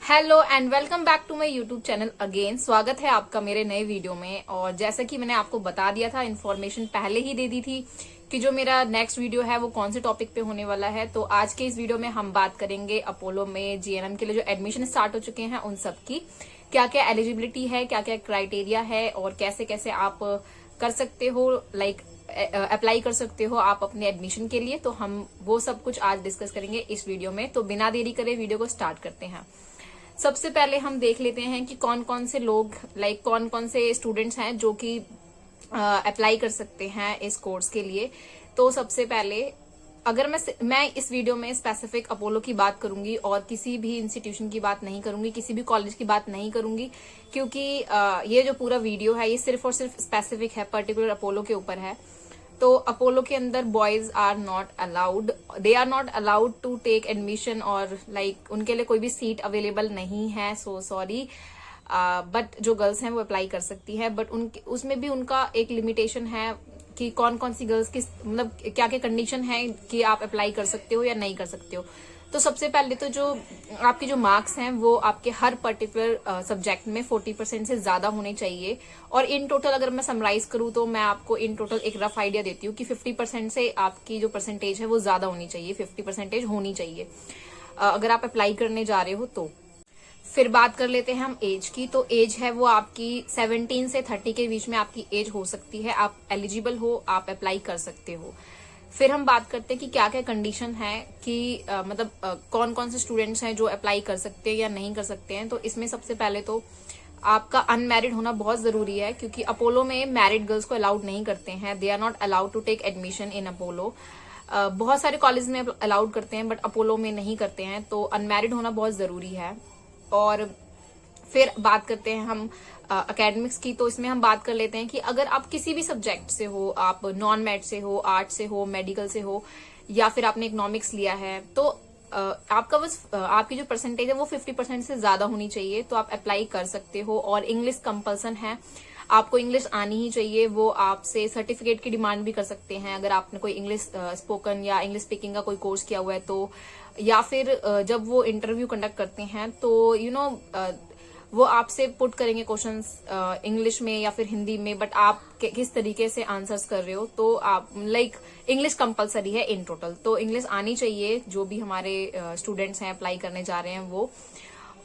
Hello and welcome back to my YouTube channel again. स्वागत है आपका मेरे नए वीडियो में। और जैसा कि मैंने आपको बता दिया था, इन्फॉर्मेशन पहले ही दे दी थी कि जो मेरा नेक्स्ट वीडियो है वो कौन से टॉपिक पे होने वाला है। तो आज के इस वीडियो में हम बात करेंगे अपोलो में जीएनएम के लिए जो एडमिशन स्टार्ट हो चुके हैं उन सब की क्या क्या एलिजिबिलिटी है, क्या क्या क्राइटेरिया है और कैसे कैसे आप कर सकते हो, अप्लाई कर सकते हो आप अपने एडमिशन के लिए। तो हम वो सब कुछ आज डिस्कस करेंगे इस वीडियो में। तो बिना देरी करे वीडियो को स्टार्ट करते हैं। सबसे पहले हम देख लेते हैं कि कौन कौन से लोग कौन कौन से स्टूडेंट्स हैं जो कि अप्लाई कर सकते हैं इस कोर्स के लिए। तो सबसे पहले अगर मैं इस वीडियो में स्पेसिफिक अपोलो की बात करूंगी और किसी भी इंस्टीट्यूशन की बात नहीं करूंगी, किसी भी कॉलेज की बात नहीं करूंगी, क्योंकि ये जो पूरा वीडियो है ये सिर्फ और सिर्फ स्पेसिफिक है, पर्टिकुलर अपोलो के ऊपर है। तो अपोलो के अंदर boys are not allowed, they are not allowed to take admission और उनके लिए कोई भी सीट अवेलेबल नहीं है। सो सॉरी, बट जो गर्ल्स हैं वो अप्लाई कर सकती है। बट उनके उसमें भी उनका एक लिमिटेशन है कि कौन कौन सी गर्ल्स की क्या क्या कंडीशन है कि आप अप्लाई कर सकते हो या नहीं कर सकते हो। तो सबसे पहले तो जो आपके जो मार्क्स हैं वो आपके हर पर्टिकुलर सब्जेक्ट में 40% से ज्यादा होने चाहिए। और इन टोटल अगर मैं समराइज करूँ तो मैं आपको इन टोटल एक रफ आइडिया देती हूँ कि 50% से आपकी जो परसेंटेज है वो ज्यादा होनी चाहिए, 50% होनी चाहिए अगर आप अप्लाई करने जा रहे हो। तो फिर बात कर लेते हैं हम एज की। तो एज है वो आपकी 17 से 30 के बीच में आपकी एज हो सकती है, आप एलिजिबल हो, आप अप्लाई कर सकते हो। फिर हम बात करते हैं कि क्या क्या कंडीशन है कि कौन कौन से स्टूडेंट्स हैं जो अप्लाई कर सकते हैं या नहीं कर सकते हैं। तो इसमें सबसे पहले तो आपका अनमैरिड होना बहुत जरूरी है, क्योंकि अपोलो में मैरिड गर्ल्स को अलाउड नहीं करते हैं। They are not allowed to take admission in Apollo. बहुत सारे कॉलेज में अलाउड करते हैं बट अपोलो में नहीं करते हैं। तो अनमैरिड होना बहुत जरूरी है। और फिर बात करते हैं हम एकेडमिक्स की। तो इसमें हम बात कर लेते हैं कि अगर आप किसी भी सब्जेक्ट से हो, आप नॉन मैथ से हो, आर्ट से हो, मेडिकल से हो, या फिर आपने इकोनॉमिक्स लिया है, तो आपका बस आपकी जो परसेंटेज है वो 50% से ज्यादा होनी चाहिए, तो आप अप्लाई कर सकते हो। और इंग्लिश कंपल्सन है, आपको इंग्लिश आनी ही चाहिए। वो आपसे सर्टिफिकेट की डिमांड भी कर सकते हैं अगर आपने कोई इंग्लिश स्पोकन या इंग्लिश स्पीकिंग का कोई कोर्स किया हुआ है तो। या फिर जब वो इंटरव्यू कंडक्ट करते हैं तो वो आपसे पुट करेंगे क्वेश्चंस इंग्लिश में या फिर हिंदी में, बट आप किस तरीके से आंसर्स कर रहे हो। तो आप इंग्लिश कंपलसरी है इन टोटल। तो इंग्लिश आनी चाहिए जो भी हमारे स्टूडेंट्स हैं अप्लाई करने जा रहे हैं वो।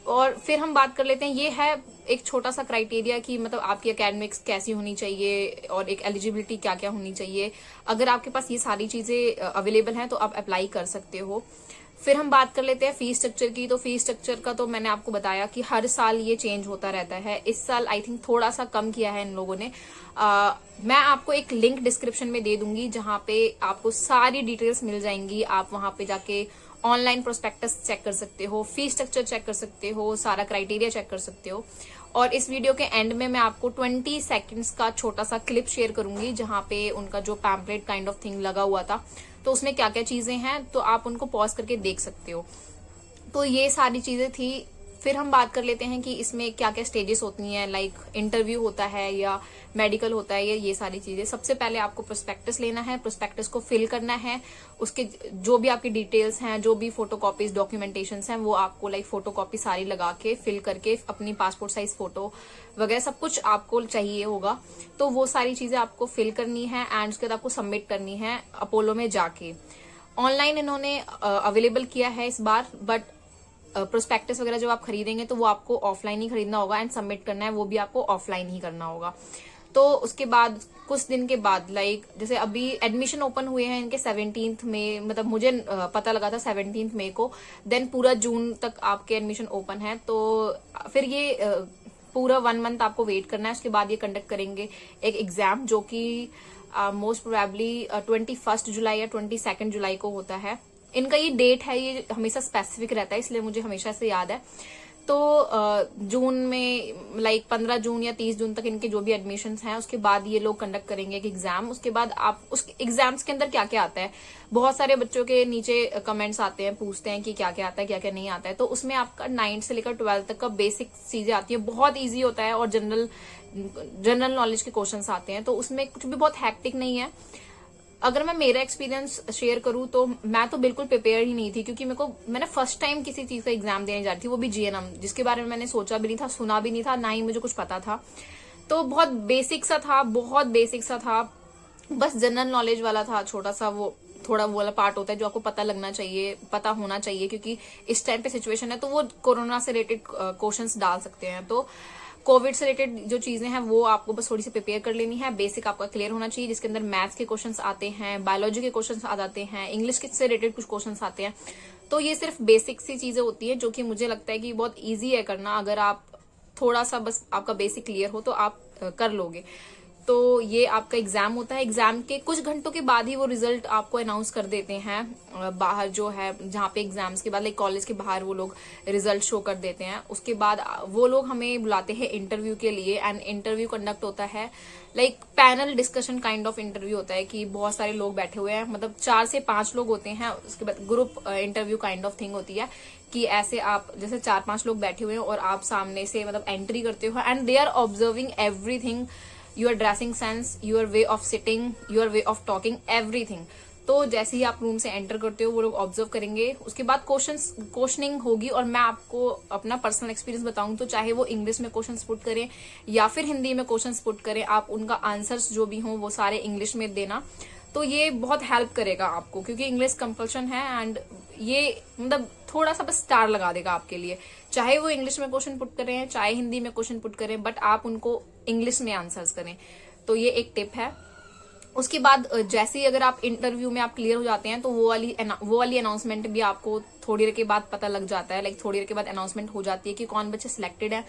और फिर हम बात कर लेते हैं, ये है एक छोटा सा क्राइटेरिया कि आपकी एकेडमिक्स कैसी होनी चाहिए और एक एलिजिबिलिटी क्या क्या होनी चाहिए। अगर आपके पास ये सारी चीजें अवेलेबल हैं तो आप अप्लाई कर सकते हो। फिर हम बात कर लेते हैं फीस स्ट्रक्चर की। तो फीस स्ट्रक्चर का तो मैंने आपको बताया कि हर साल ये चेंज होता रहता है। इस साल आई थिंक थोड़ा सा कम किया है इन लोगों ने। मैं आपको एक लिंक डिस्क्रिप्शन में दे दूंगी जहां पे आपको सारी डिटेल्स मिल जाएंगी। आप वहां पे जाके ऑनलाइन प्रोस्पेक्टस चेक कर सकते हो, फीस स्ट्रक्चर चेक कर सकते हो, सारा क्राइटेरिया चेक कर सकते हो। और इस वीडियो के एंड में मैं आपको 20 सेकंड्स का छोटा सा क्लिप शेयर करूंगी जहां पे उनका जो पैम्पलेट काइंड ऑफ थिंग लगा हुआ था, तो उसमें क्या क्या चीजें हैं, तो आप उनको पॉज करके देख सकते हो। तो ये सारी चीजें थी। फिर हम बात कर लेते हैं कि इसमें क्या क्या स्टेजेस होती हैं, इंटरव्यू होता है या मेडिकल होता है, ये सारी चीजें। सबसे पहले आपको प्रोस्पेक्टस लेना है, प्रोस्पेक्टस को फिल करना है। उसके जो भी आपकी डिटेल्स हैं, जो भी फोटोकॉपीज डॉक्यूमेंटेशन हैं, वो आपको फोटोकॉपी सारी लगा के फिल करके अपनी पासपोर्ट साइज फोटो वगैरह सब कुछ आपको चाहिए होगा। तो वो सारी चीजें आपको फिल करनी है एंड उसके बाद आपको सबमिट करनी है अपोलो में जाके। ऑनलाइन इन्होंने अवेलेबल किया है इस बार, बट प्रोस्पेक्टस वगैरह जब आप खरीदेंगे तो वो आपको ऑफलाइन ही खरीदना होगा एंड सबमिट करना है वो भी आपको ऑफलाइन ही करना होगा। तो उसके बाद कुछ दिन के बाद जैसे अभी एडमिशन ओपन हुए हैं इनके 17 में, मुझे पता लगा था 17 मई को। देन पूरा जून तक आपके एडमिशन ओपन है। तो फिर ये पूरा 1 मंथ आपको वेट करना है। उसके बाद ये कंडक्ट करेंगे एक एग्जाम जो कि मोस्ट प्रोबेबली 21 जुलाई या 22 जुलाई को होता है। इनका ये डेट है, ये हमेशा स्पेसिफिक रहता है, इसलिए मुझे हमेशा से याद है। तो जून में 15 जून या 30 जून तक इनके जो भी एडमिशन्स हैं, उसके बाद ये लोग कंडक्ट करेंगे एक एग्जाम। उसके बाद आप उस एग्जाम्स के अंदर क्या क्या आता है, बहुत सारे बच्चों के नीचे कमेंट्स आते हैं, पूछते हैं कि क्या क्या आता है, क्या क्या नहीं आता है। तो उसमें आपका 9th से लेकर 12th तक का बेसिक चीजें आती है, बहुत ईजी होता है। और जनरल नॉलेज के क्वेश्चंस आते हैं, तो उसमें कुछ भी बहुत हैक्टिक नहीं है। अगर मैं मेरा एक्सपीरियंस शेयर करूं तो मैं तो बिल्कुल प्रिपेयर ही नहीं थी, क्योंकि मैंने फर्स्ट टाइम किसी चीज का एग्जाम देने जा रही थी, वो भी जीएनएम, जिसके बारे में मैंने सोचा भी नहीं था, सुना भी नहीं था, ना ही मुझे कुछ पता था। तो बहुत बेसिक सा था, बहुत बेसिक सा था, बस जनरल नॉलेज वाला था, छोटा सा वो थोड़ा वो वाला पार्ट होता है जो आपको पता लगना चाहिए, पता होना चाहिए, क्योंकि इस टाइम पे सिचुएशन है तो वो कोरोना से रिलेटेड क्वेश्चंस डाल सकते हैं। तो कोविड से रिलेटेड जो चीजें हैं वो आपको बस थोड़ी सी प्रिपेयर कर लेनी है, बेसिक आपका क्लियर होना चाहिए, जिसके अंदर मैथ्स के क्वेश्चंस आते हैं, बायोलॉजी के क्वेश्चंस आ जाते हैं, इंग्लिश से रिलेटेड कुछ क्वेश्चंस आते हैं। तो ये सिर्फ बेसिक सी चीजें होती है जो कि मुझे लगता है कि बहुत ईजी है करना, अगर आप थोड़ा सा बस आपका बेसिक क्लियर हो तो आप कर लोगे। तो ये आपका एग्जाम होता है, एग्जाम के कुछ घंटों के बाद ही वो रिजल्ट आपको अनाउंस कर देते हैं बाहर, जो है जहाँ पे एग्जाम्स के बाद लाइक कॉलेज के बाहर वो लोग रिजल्ट शो कर देते हैं। उसके बाद वो लोग हमें बुलाते हैं इंटरव्यू के लिए, एंड इंटरव्यू कंडक्ट होता है like panel discussion kind of interview होता है, कि बहुत सारे लोग बैठे हुए हैं, मतलब 4 से 5 लोग होते हैं। उसके बाद group interview kind of thing होती है, कि ऐसे आप जैसे 4-5 लोग बैठे हुए हैं और आप सामने से मतलब एंट्री करते हो, and they are observing everything, your dressing sense, your way of sitting, your way of talking, everything. तो जैसे ही आप रूम से एंटर करते हो वो लोग ऑब्जर्व करेंगे। उसके बाद क्वेश्चनिंग होगी, और मैं आपको अपना पर्सनल एक्सपीरियंस बताऊं तो चाहे वो इंग्लिश में क्वेश्चंस पुट करें या फिर हिंदी में क्वेश्चंस पुट करें, आप उनका आंसर्स जो भी हों वो सारे इंग्लिश में देना। तो ये बहुत हेल्प करेगा आपको, क्योंकि इंग्लिश कंपल्शन है, एंड ये मतलब थोड़ा सा बस स्टार लगा देगा आपके लिए, चाहे वो इंग्लिश में क्वेश्चन पुट करें चाहे हिंदी में क्वेश्चन पुट करें, बट आप उनको इंग्लिश में आंसर्स करें। तो ये एक टिप है। उसके बाद जैसे ही अगर आप इंटरव्यू में आप क्लियर हो जाते हैं तो वो वाली अनाउंसमेंट भी आपको थोड़ी देर के बाद पता लग जाता है, लाइक थोड़ी देर के बाद अनाउंसमेंट हो जाती है कि कौन बच्चे सिलेक्टेड है,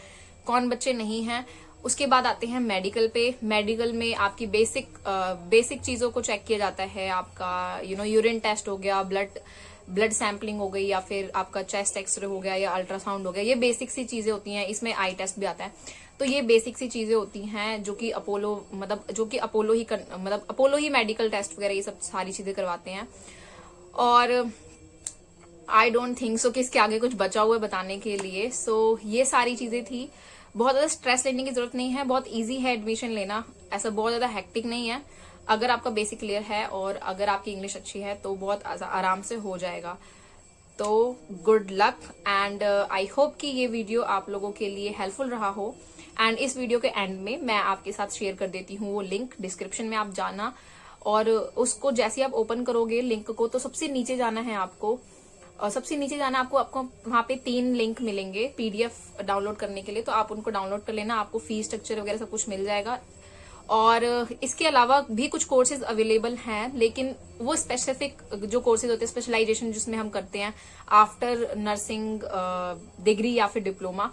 कौन बच्चे नहीं हैं। उसके बाद आते हैं मेडिकल पे। मेडिकल में आपकी बेसिक चीजों को चेक किया जाता है, आपका यूरिन टेस्ट हो गया, ब्लड सैंपलिंग हो गई, या फिर आपका चेस्ट एक्सरे हो गया या अल्ट्रासाउंड हो गया। ये बेसिक सी चीजें होती हैं, इसमें आई टेस्ट भी आता है। तो ये बेसिक सी चीजें होती हैं जो कि अपोलो ही मेडिकल टेस्ट वगैरह ये सब सारी चीजें करवाते हैं। और आई डोंट थिंक सो कि इसके आगे कुछ बचा हुआ है बताने के लिए। सो ये सारी चीजें थी। बहुत ज्यादा स्ट्रेस लेने की जरूरत नहीं है, बहुत ईजी है एडमिशन लेना, ऐसा बहुत ज्यादा हेक्टिक नहीं है। अगर आपका बेसिक क्लियर है और अगर आपकी इंग्लिश अच्छी है तो बहुत आराम से हो जाएगा। तो good luck, and I hope कि ये वीडियो आप लोगों के लिए हेल्पफुल रहा हो। एंड इस वीडियो के एंड में मैं आपके साथ शेयर कर देती हूँ वो लिंक, डिस्क्रिप्शन में आप जाना, और उसको जैसे आप ओपन करोगे लिंक को तो सबसे नीचे जाना है आपको, और सबसे नीचे जाना आपको वहां पे 3 लिंक मिलेंगे पीडीएफ डाउनलोड करने के लिए, तो आप उनको डाउनलोड कर लेना, आपको फीस स्ट्रक्चर वगैरह सब कुछ मिल जाएगा। और इसके अलावा भी कुछ कोर्सेज अवेलेबल हैं, लेकिन वो स्पेसिफिक जो कोर्सेज होते हैं, स्पेशलाइजेशन जिसमें हम करते हैं आफ्टर नर्सिंग डिग्री या फिर डिप्लोमा,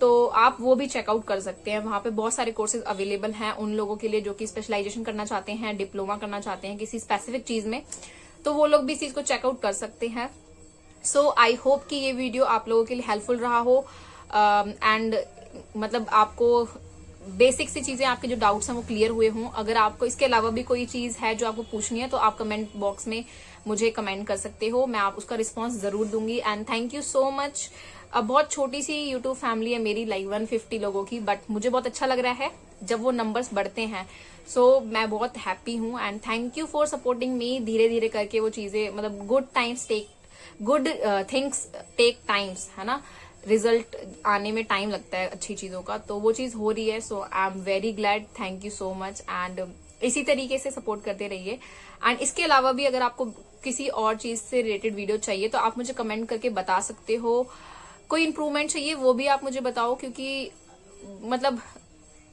तो आप वो भी चेकआउट कर सकते हैं। वहां पे बहुत सारे कोर्सेज अवेलेबल हैं उन लोगों के लिए जो कि स्पेशलाइजेशन करना चाहते हैं, डिप्लोमा करना चाहते हैं किसी स्पेसिफिक चीज में, तो वो लोग भी इस चीज को चेकआउट कर सकते हैं। सो आई होप कि ये वीडियो आप लोगों के लिए हेल्पफुल रहा हो, एंड मतलब आपको बेसिक सी चीजें, आपके जो डाउट्स हैं वो क्लियर हुए हों। अगर आपको इसके अलावा भी कोई चीज है जो आपको पूछनी है तो आप कमेंट बॉक्स में मुझे कमेंट कर सकते हो, मैं आप उसका रिस्पॉन्स जरूर दूंगी। And thank you so much. अब बहुत छोटी सी यूट्यूब फैमिली है मेरी, लाइक 150 लोगों की, बट मुझे बहुत अच्छा लग रहा है जब वो नंबर्स बढ़ते हैं। सो मैं बहुत हैप्पी हूँ, and thank you for supporting me. धीरे धीरे करके वो चीजें, मतलब गुड थिंग्स टेक टाइम्स, है ना, रिजल्ट आने में टाइम लगता है अच्छी चीजों का, तो वो चीज हो रही है। So I am very glad, thank you so much, and इसी तरीके से सपोर्ट करते रहिए। एंड इसके अलावा भी अगर आपको किसी और चीज से रिलेटेड वीडियो चाहिए तो आप मुझे कमेंट करके बता सकते हो। कोई इम्प्रूवमेंट चाहिए वो भी आप मुझे बताओ, क्योंकि मतलब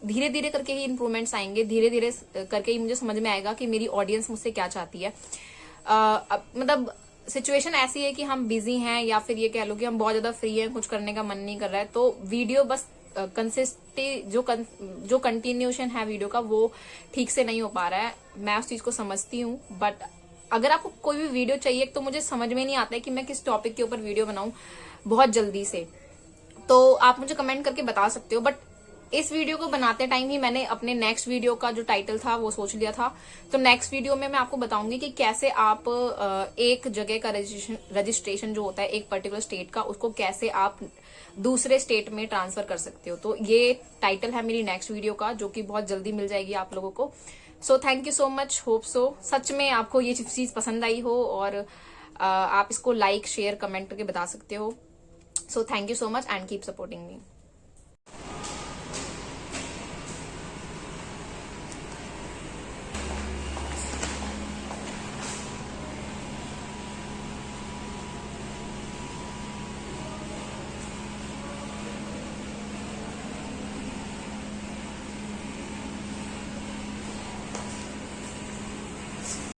धीरे धीरे करके ही इम्प्रूवमेंट्स आएंगे, धीरे धीरे करके ही मुझे समझ में आएगा कि मेरी ऑडियंस मुझसे क्या चाहती है। मतलब सिचुएशन ऐसी है कि हम बिजी हैं, या फिर ये कह लो कि हम बहुत ज्यादा फ्री हैं, कुछ करने का मन नहीं कर रहा है, तो वीडियो बस जो कंटिन्यूशन है वीडियो का वो ठीक से नहीं हो पा रहा है। मैं उस चीज को समझती हूँ, बट अगर आपको कोई भी वीडियो चाहिए तो मुझे समझ में नहीं आता है कि मैं किस टॉपिक के ऊपर वीडियो बनाऊं बहुत जल्दी से, तो आप मुझे कमेंट करके बता सकते हो। बट इस वीडियो को बनाते टाइम ही मैंने अपने नेक्स्ट वीडियो का जो टाइटल था वो सोच लिया था, तो नेक्स्ट वीडियो में मैं आपको बताऊंगी कि कैसे आप एक जगह का रजिस्ट्रेशन जो होता है एक पर्टिकुलर स्टेट का, उसको कैसे आप दूसरे स्टेट में ट्रांसफर कर सकते हो। तो ये टाइटल है मेरी नेक्स्ट वीडियो का, जो कि बहुत जल्दी मिल जाएगी आप लोगों को। So thank you so much, hope so सच में आपको ये चीज पसंद आई हो, और आप इसको लाइक शेयर कमेंट करके बता सकते हो. सो thank you so much and keep supporting me.